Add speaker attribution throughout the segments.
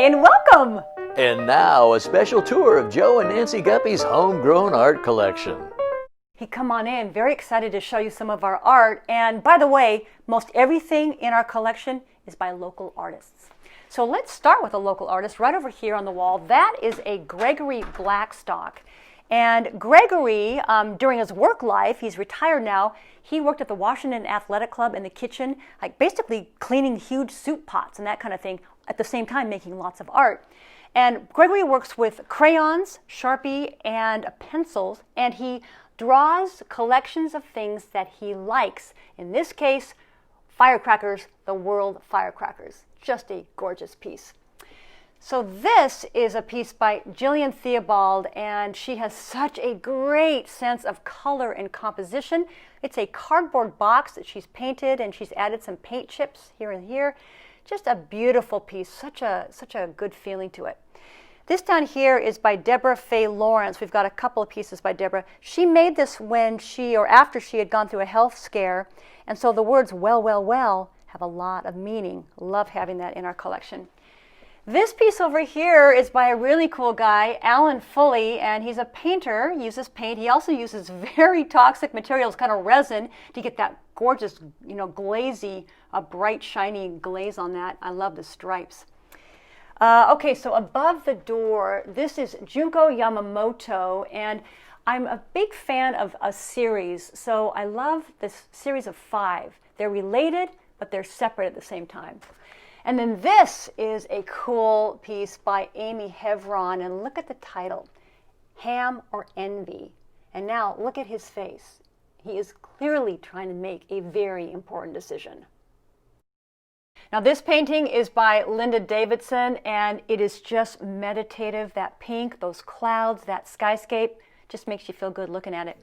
Speaker 1: and welcome!
Speaker 2: And now, a special tour of Joe and Nancy Guppy's homegrown art collection.
Speaker 1: Hey, come on in. Very excited to show you some of our art. And by the way, most everything in our collection is by local artists. So let's start with a local artist right over here on the wall. That is a Gregory Blackstock. And Gregory, during his work life, he's retired now, he worked at the Washington Athletic Club in the kitchen, like basically cleaning huge soup pots and that kind of thing, at the same time making lots of art. And Gregory works with crayons, Sharpie, and pencils, and he draws collections of things that he likes. In this case, firecrackers, the world firecrackers. Just a gorgeous piece. So this is a piece by Jillian Theobald, and she has such a great sense of color and composition. It's a cardboard box that she's painted, and she's added some paint chips here and here. Just a beautiful piece, such a good feeling to it. This down here is by Deborah Fay Lawrence. We've got a couple of pieces by Deborah. She made this when after she had gone through a health scare, and so the words well, well, well have a lot of meaning. Love having that in our collection. This piece over here is by a really cool guy, Alan Foley, and he's a painter, uses paint. He also uses very toxic materials, kind of resin, to get that gorgeous, glazy, bright, shiny glaze on that. I love the stripes. Okay, so above the door, this is Juko Yamamoto, and I'm a big fan of a series, so I love this series of 5. They're related, but they're separate at the same time. And then this is a cool piece by Amy Hevron, and look at the title, Ham or Envy. And now look at his face. He is clearly trying to make a very important decision. Now this painting is by Davidson, and it is just meditative. That pink, those clouds, that skyscape, just makes you feel good looking at it.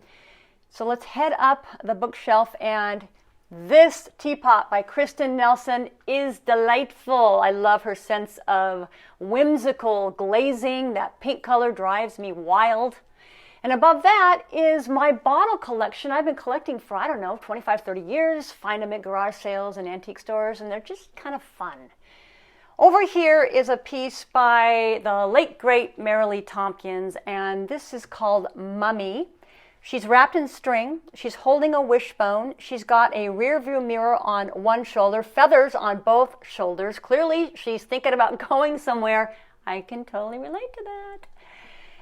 Speaker 1: So let's head up the bookshelf, and this Teapot by Kristen Nelson is delightful. I love her sense of whimsical glazing. That pink color drives me wild. And above that is my bottle collection. I've been collecting for, 25, 30 years. Find them at garage sales and antique stores, and they're just kind of fun. Over here is a piece by the late, great Marilee Tompkins, and this is called Mummy. She's wrapped in string. She's holding a wishbone. She's got a rear view mirror on one shoulder, feathers on both shoulders. Clearly, she's thinking about going somewhere. I can totally relate to that.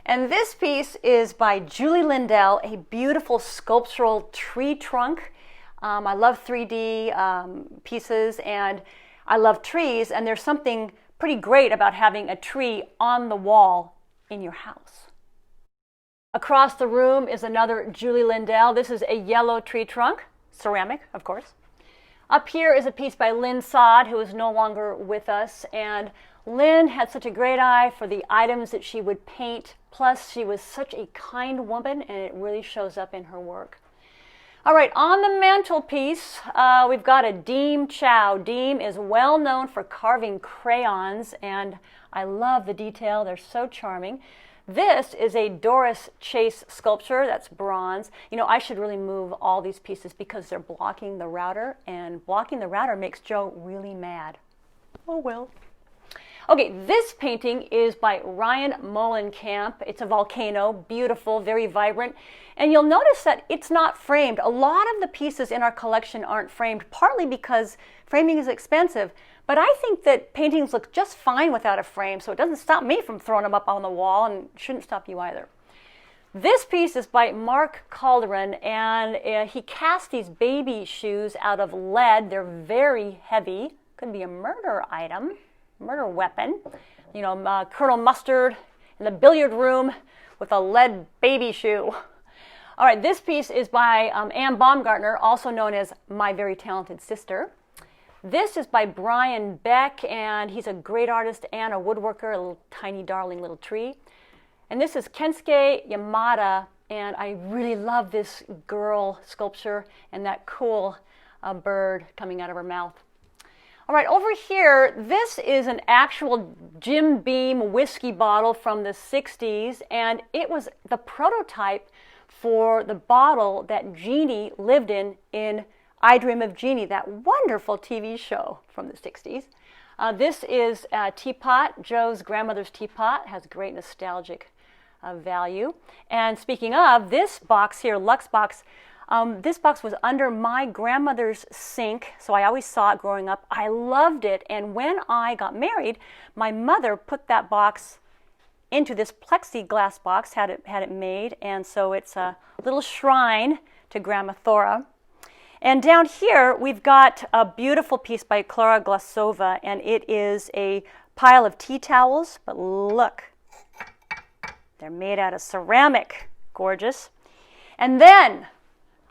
Speaker 1: And this piece is by Julie Lindell, a beautiful sculptural tree trunk. I love 3D pieces, and I love trees, and there's something pretty great about having a tree on the wall in your house. Across the room is another Julie Lindell. This is a yellow tree trunk, ceramic, of course. Up here is a piece by Lynn Sod, who is no longer with us, and Lynn had such a great eye for the items that she would paint, plus she was such a kind woman, and it really shows up in her work. All right, on the mantelpiece, we've got a Deem Chow. Deem is well known for carving crayons, and I love the detail. They're so charming. This is a Doris Chase sculpture. That's bronze. I should really move all these pieces because they're blocking the router, and blocking the router makes Joe really mad. Oh well. Okay, this painting is by Ryan Molenkamp. It's a volcano, beautiful, very vibrant. And you'll notice that it's not framed. A lot of the pieces in our collection aren't framed, partly because framing is expensive. But I think that paintings look just fine without a frame, so it doesn't stop me from throwing them up on the wall, and shouldn't stop you either. This piece is by Mark Calderon, and he cast these baby shoes out of lead. They're very heavy. Could be a murder item, murder weapon. Colonel Mustard in the billiard room with a lead baby shoe. All right, this piece is by Anne Baumgartner, also known as My Very Talented Sister. This is by Brian Beck, and he's a great artist and a woodworker, a little tiny, darling little tree. And this is Kensuke Yamada, and I really love this girl sculpture and that cool bird coming out of her mouth. All right, over here, this is an actual Jim Beam whiskey bottle from the 60s, and it was the prototype for the bottle that Jeannie lived in I Dream of Jeannie, that wonderful TV show from the 60s. This is Teapot, Joe's grandmother's teapot. Has great nostalgic value. And speaking of, this box here, Lux box, this box was under my grandmother's sink, so I always saw it growing up. I loved it, and when I got married, my mother put that box into this plexiglass box, had it made, and so it's a little shrine to Grandma Thora. And down here, we've got a beautiful piece by Klara Glasova, and it is a pile of tea towels, but look, they're made out of ceramic. Gorgeous. And then,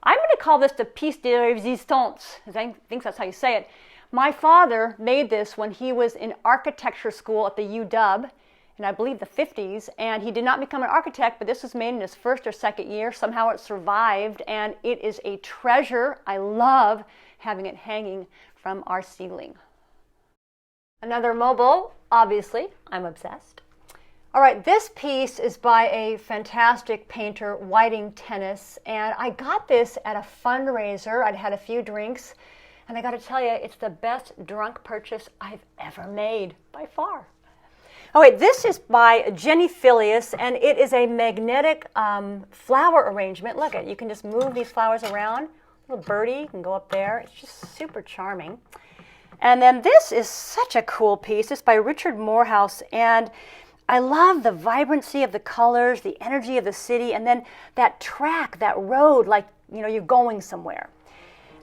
Speaker 1: I'm going to call this the piece de résistance. I think that's how you say it. My father made this when he was in architecture school at the UW in, I believe, the 50s, and he did not become an architect, but this was made in his first or second year. Somehow it survived, and it is a treasure. I love having it hanging from our ceiling. Another mobile, obviously, I'm obsessed. All right, this piece is by a fantastic painter, Whiting Tennis, and I got this at a fundraiser. I'd had a few drinks, and I got to tell you, it's the best drunk purchase I've ever made, by far. Oh wait, this is by Jenny Filius, and it is a magnetic flower arrangement. Look, you can just move these flowers around. Little birdie can go up there. It's just super charming. And then this is such a cool piece. It's by Richard Morehouse, and I love the vibrancy of the colors, the energy of the city, and then that track, that road, like you're going somewhere.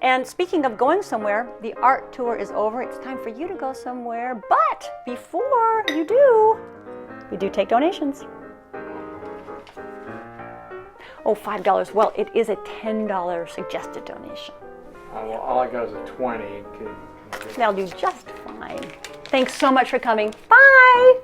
Speaker 1: And speaking of going somewhere, the art tour is over. It's time for you to go somewhere. But before you do, we do take donations. Oh, $5. Well, it is a $10 suggested donation.
Speaker 3: Well, all I got is a 20.
Speaker 1: That'll do just fine. Thanks so much for coming. Bye!